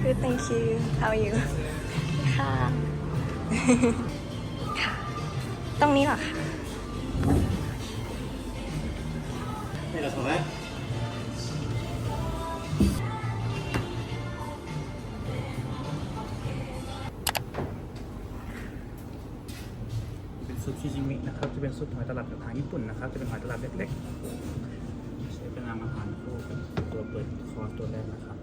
Good thank you how are you ค่ะ ค่ะ ตรงนี้เหรอคะ นี่เราทำไหมเป็นซุปชิจิมินะครับจะเป็นซุปหอยตลับจากทางญี่ปุ่นนะครับจะเป็นหอยตลับเล็กๆใช้เป็นอาหารคู่กับตัวเปิดคอร์สตัวแรกนะครับ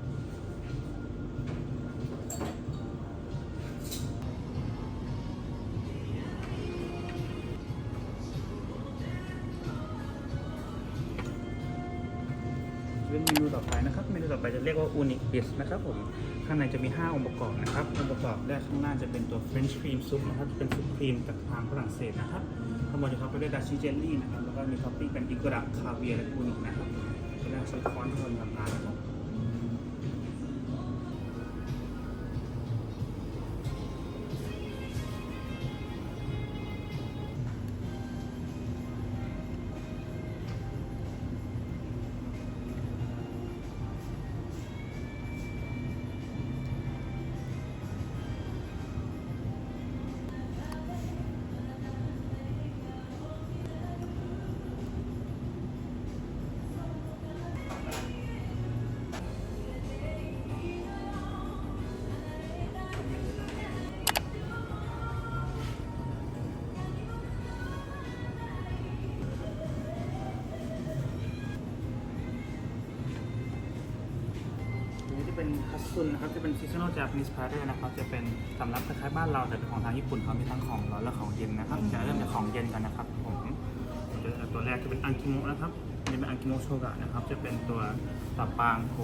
เป็นเมนูต่อไปนะครับเมนูต่อไปจะเรียกว่าอูนิบิสนะครับผมข้างในจะมี5องค์ประกอบนะครับองค์ประกอบแรกข้างหน้าจะเป็นตัว French cream soup นะครับเป็นซุปครีมจากทางฝรั่งเศสนะครับข้างบนจะท็อปไปด้วยดัชชี่เจลลี่นะครับแล้วก็มีท็อปปิ้งเป็นอิกุระคาเวียร์และอูนินะครับเป็นการใช้ค้อนทนทำงานนะครับเป็นฮัตซุนนะครับจะเป็น seasonal Japanese platter นะครับจะเป็นสำรับคล้ายๆบ้านเราแต่เป็นของทางญี่ปุ่นเขามีทั้งของร้อนและของเย็นนะครับจะเริ่มจากของเย็นกันนะครับผมตัวแรกจะเป็นอังกิโมะนะครับนี่เป็นอังกิโมะโชกะนะครับจะเป็นตัวตับปางโค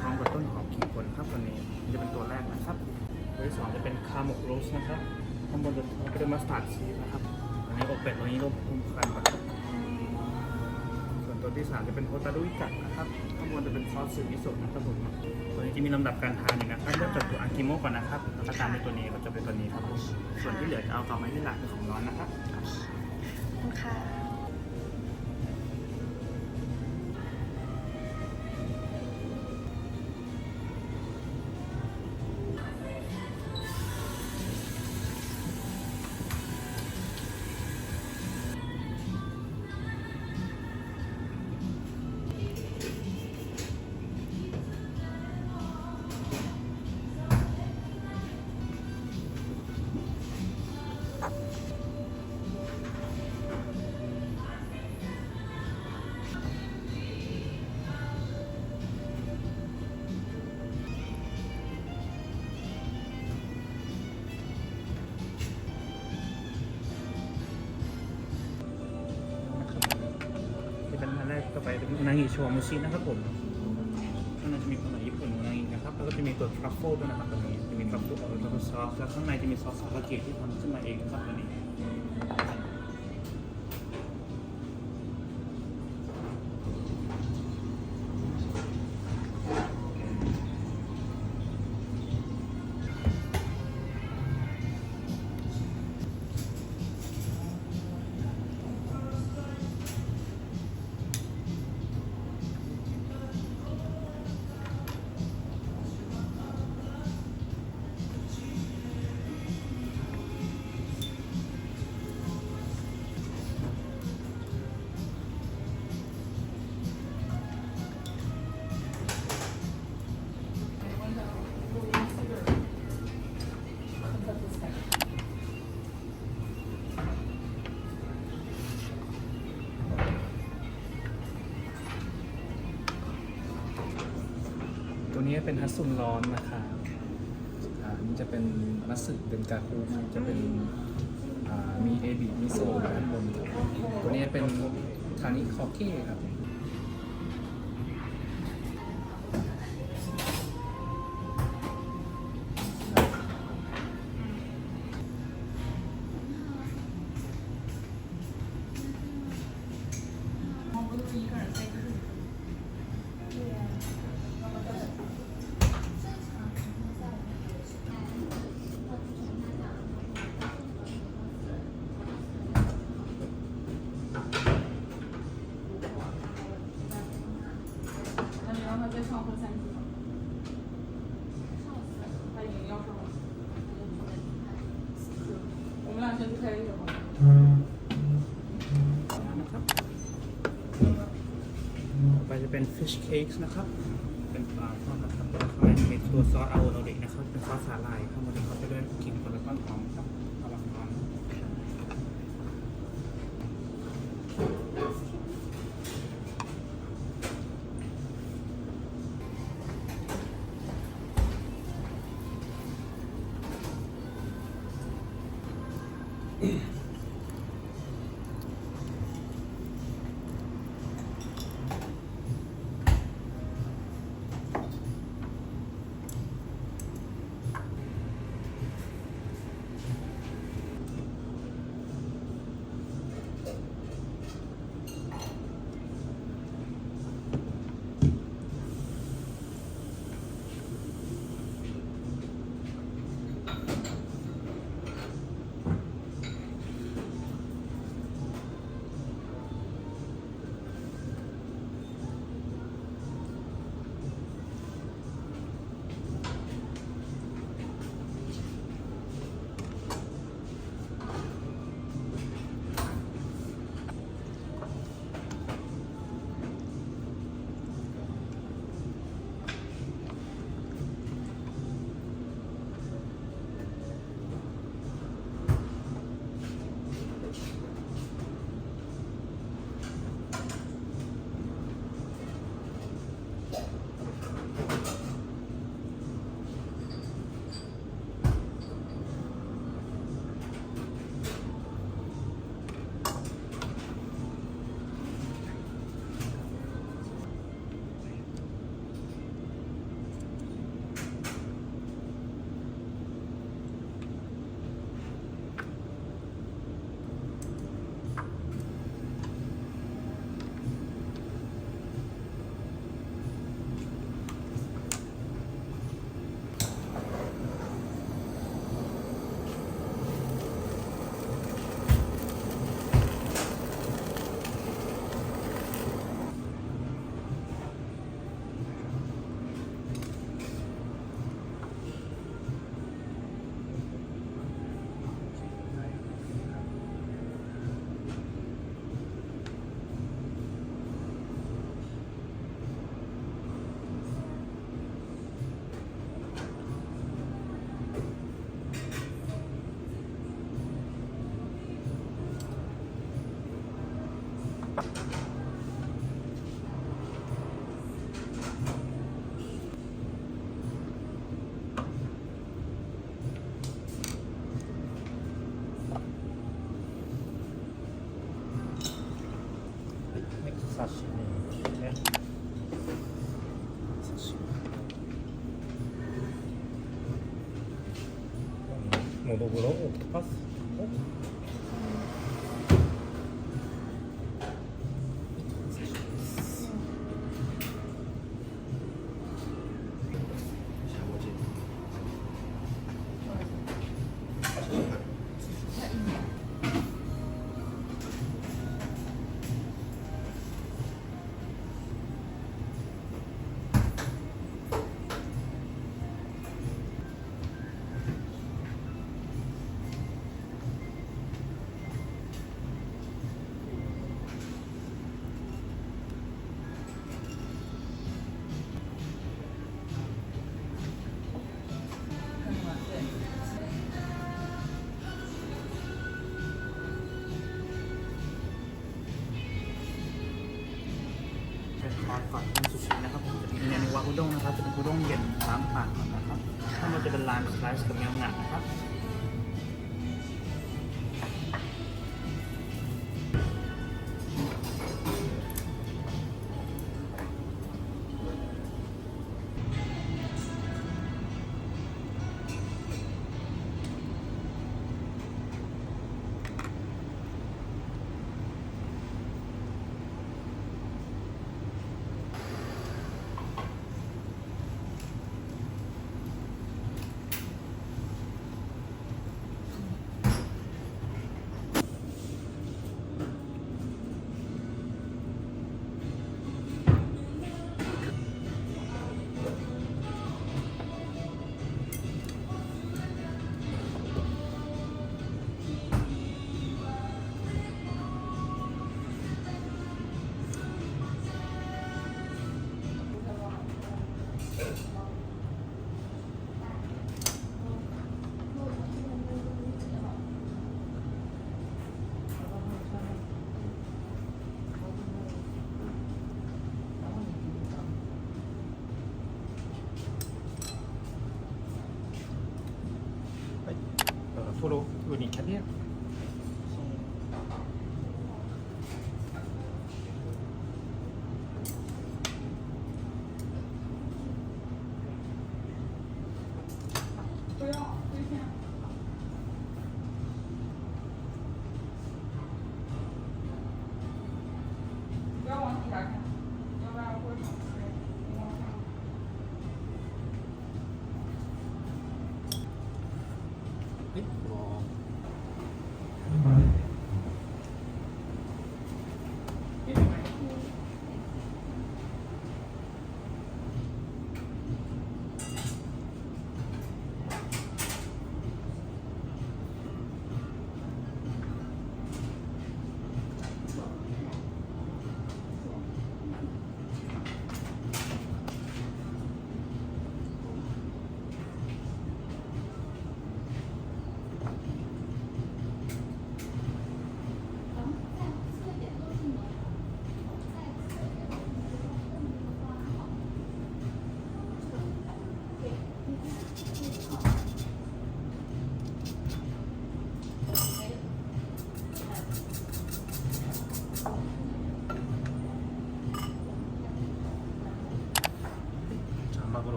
พร้อมกับต้นหอมขิงป่นครับตัวนี้จะเป็นตัวแรกนะครับตัวที่2จะเป็นคาโมะโรสนะครับข้างบนจะเป็นมัสตาร์ดชีสนะครับอันนี้อกเป็ดตัวนี้รวมคุ้มคันครับส่วนตัวที่3จะเป็นโฮตารุอิกะนะครับข้างบนจะเป็นซอสสึมิโซะนะครับผมตัวนี้จะมีลำดับการทานอยู่นะครับเริ่มจากตัวอังกิโมะก่อนนะครับแล้วก็ตามด้วยตัวนี้ก็จะเป็นตัวนี้ครับส่วนที่เหลือจะเอาต่อมาที่หลักเป็นของร้อนนะครับค่ะ ต่อไปเป็นอุนางิโชวามุชินะครับผมข้างในจะมีภาษาญี่ปุ่นอุนางินะครับแล้วก็จะมีตัวทรัฟเฟิลด้วยนะครับตัวนี้จะมีทรัฟเฟิลแล้วก็ซอสแล้วข้างในจะมีซอสซาบะเกะที่ทำขึ้นมาเองนะครับตัวนี้ตัวนี้เป็นฮัตซุนร้อนนะคะนี่จะเป็นมัตสึเป็นกาคูครับจะเป็นมีเอบิมิโซะด้านบนตัวนี้เป็นคานิคอเก้ครับ นะครับต่อไปจะเป็น fish cakes นะครับ เป็นปลาทอดนะครับแล้วข้างในจะมีตัวซอสอาโอโนรินะครับ เป็นซอสสาหร่ายข้างบนเขาจะด้วยกลิ่นผลไม้หอมครับระวังร้อนซาชิมิねซาชิมิノドグロオクトパスคอร์สก่อนเป็นซูชินะครับผมจะมีเมนูวาอุด้งนะครับจะเป็นอุด้งเย็นล้างปากก่อนนะครับข้างบนจะเป็นลายสไลซ์กับเนื้องะนะครับ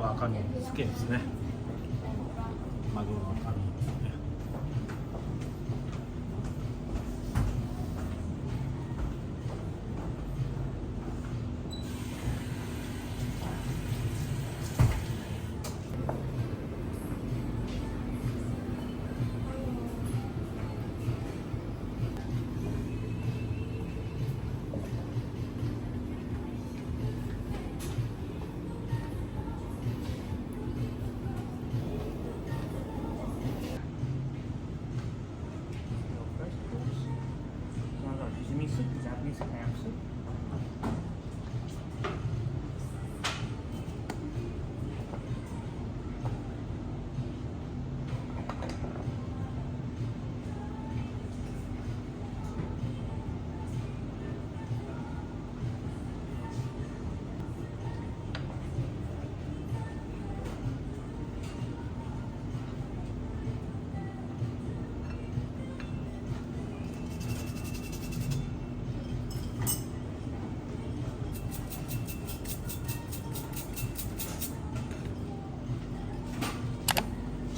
は赤身好きですね。マグロの赤身、ね。Japanese clam soup.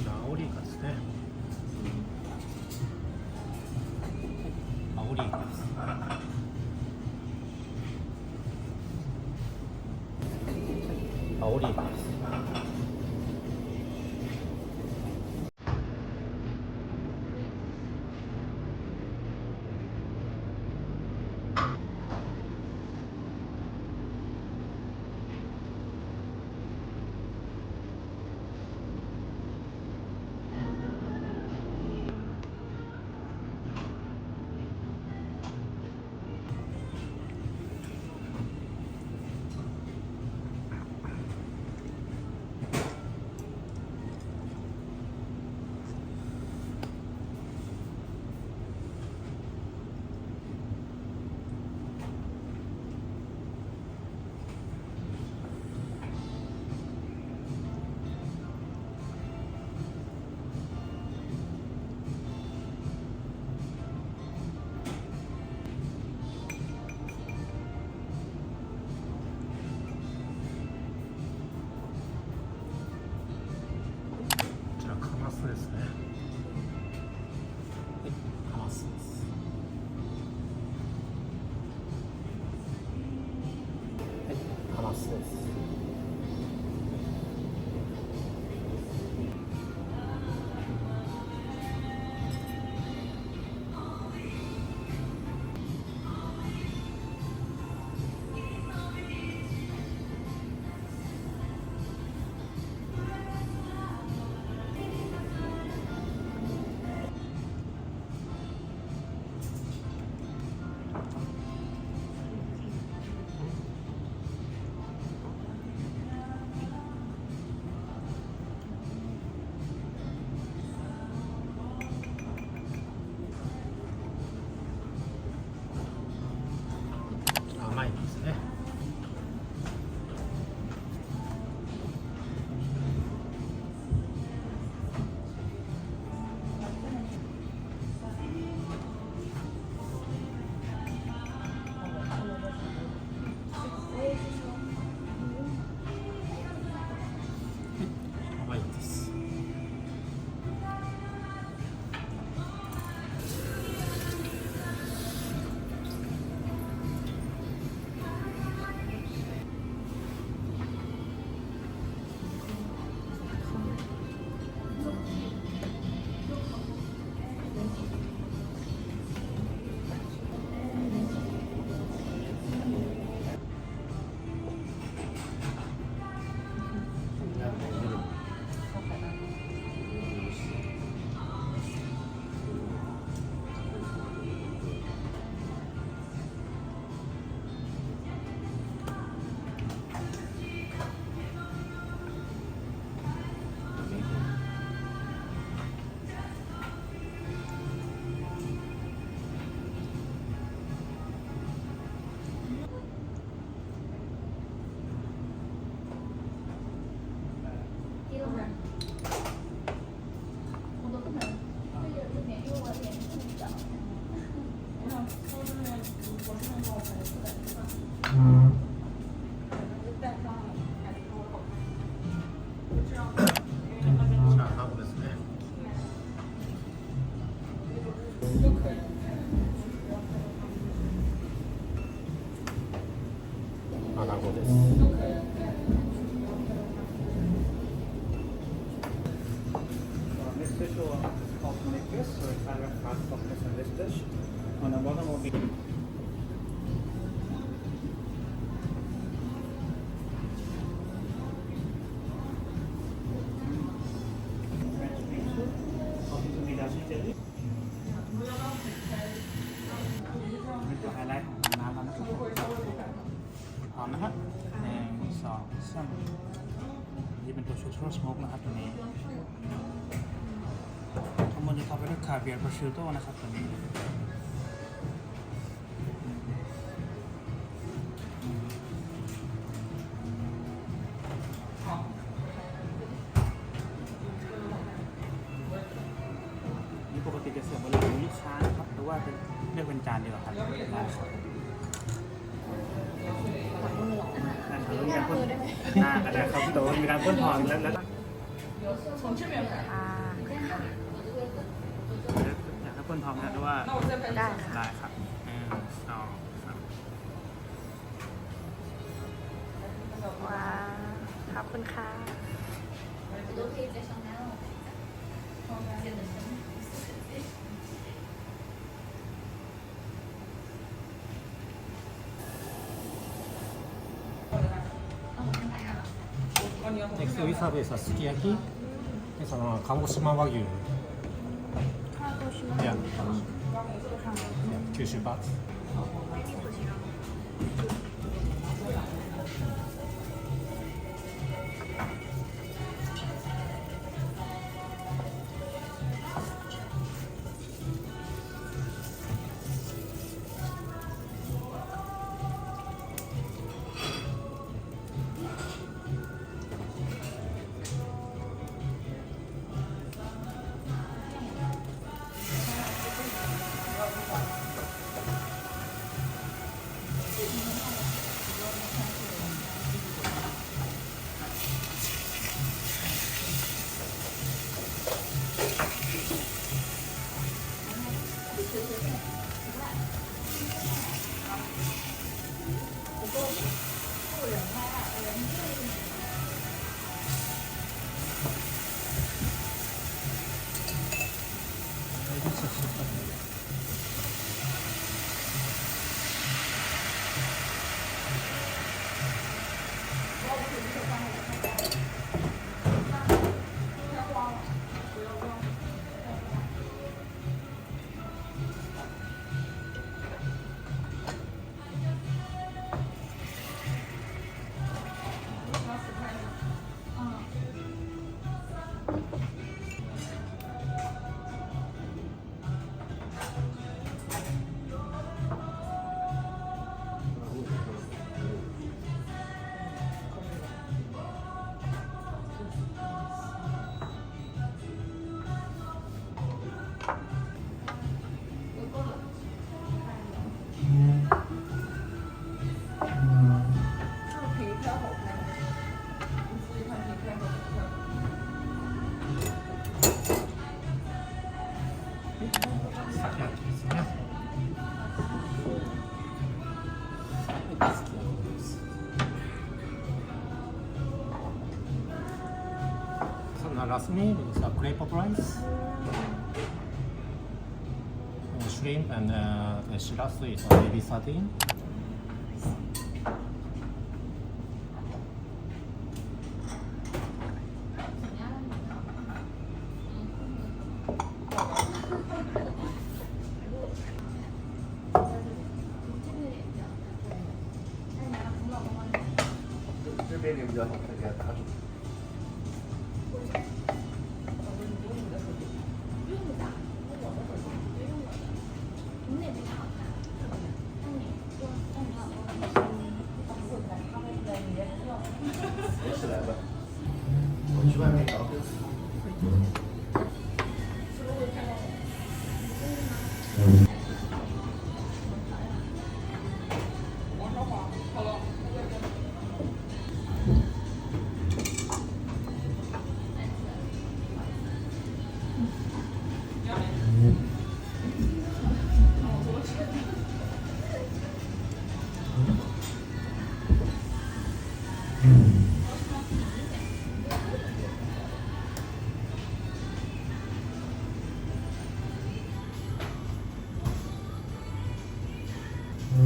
じゃあアオリイカですね。アオリイカです。アオリイカです。こちらカマスですね。カマスです。カマスです。Una volta mo bi.เป็นตัวไฮไลท์ของร้านเรานะครับพร้อมนะครับ1 2 3นี่เป็นตัวชูโทรสโมกนะครับตัวนี้ข้างบนจะท็อปไปด้วยคาเวียร์โปรชิโต้นะครับตัวนี้นี่ปกติจะเสิร์ฟบนหลังลูกค้านะครับหรือว่าจะเรียกเป็นจานดีกว่าครับได้ครับนั่นคือมีการพ่นอะไรครับพี่โตมีการพ่นทองแล้วค่ะอยากให้พ่นทองนะหรือว่า ได้ค่ะ ได้ครับ1 2 3 ว้าวขอบคุณค่ะ ネクストウィサーベースはすき焼きでその鹿児島和牛いや九州パーツLast meal is a clay pot rice, shrimp, and the shirasu is a baby sardine. ค่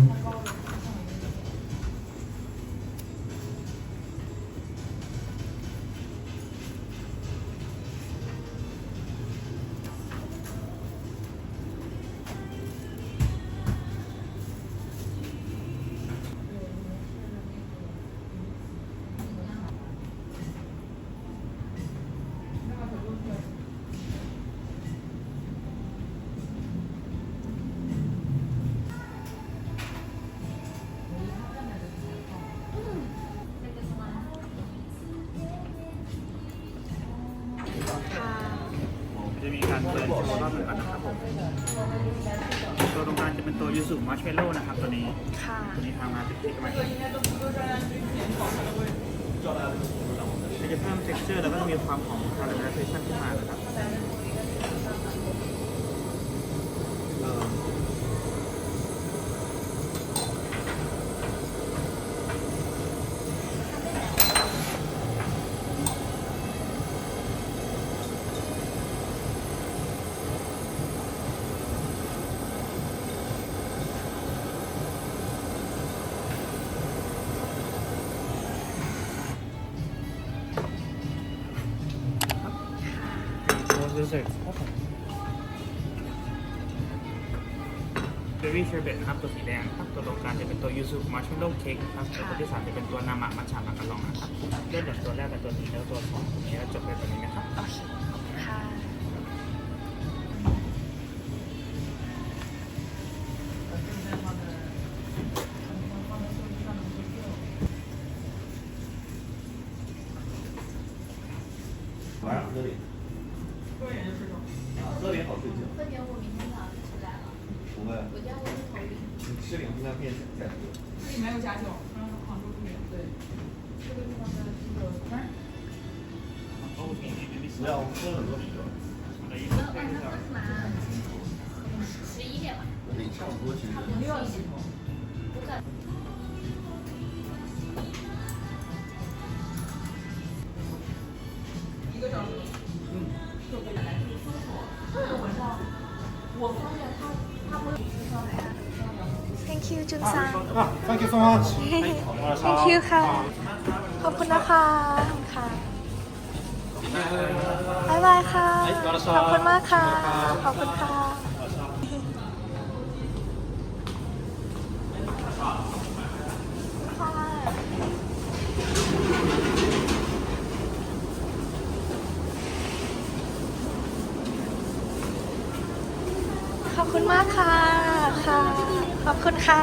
ะ จะมีการเปิดโชว์รอบหนึ่งก่อนนะครับผมตัวตรงกลางจะเป็นตัวยูสุมัชเมลโล่นะครับตัวนี้ ค่ะ ตัวนี้ทางมาติดๆกันมาจะเพิ่ม texture แล้วก็มีความหอมของ caramelization ขึ้นมานะครับตัวเดสครับผมเบอร์รี่เชอร์เบตนะครับตัวสีแดงครับตัวตรงกลางจะเป็นตัวยูสุมัชเมลโล่เค้กครับตัวที่ 3จะเป็นตัวนามะมัทฉะมักกะลองนะครับเริ่มจากตัวแรกกับตัวนี้แล้วตัว2ตัวนี้แล้วจบเลยตัวนี้นะครับ โอเคค่ะ 晚上喝点。喝点好睡觉。喝点，我明天早上就起来了。不会，我家我是头晕。你吃两片片再喝。这里没有家酒，杭州这边对，这个地方的这个反正不要喝很多啤酒。晚上喝嘛，11点吧。得差不多其实。 6要洗头。不在。1个小时。就可以来这个舒服。这个晚上，我发现他不会上来啊。 thank you จุนซัง 啊，Thank you so much。 thank you ค่ะ ขอบคุณนะคะค่ะบ๊ายบายค่ะ ขอบคุณมากค่ะ ขอบคุณค่ะ ขอบคุณมากค่ะ ค่ะ ขอบคุณค่ะ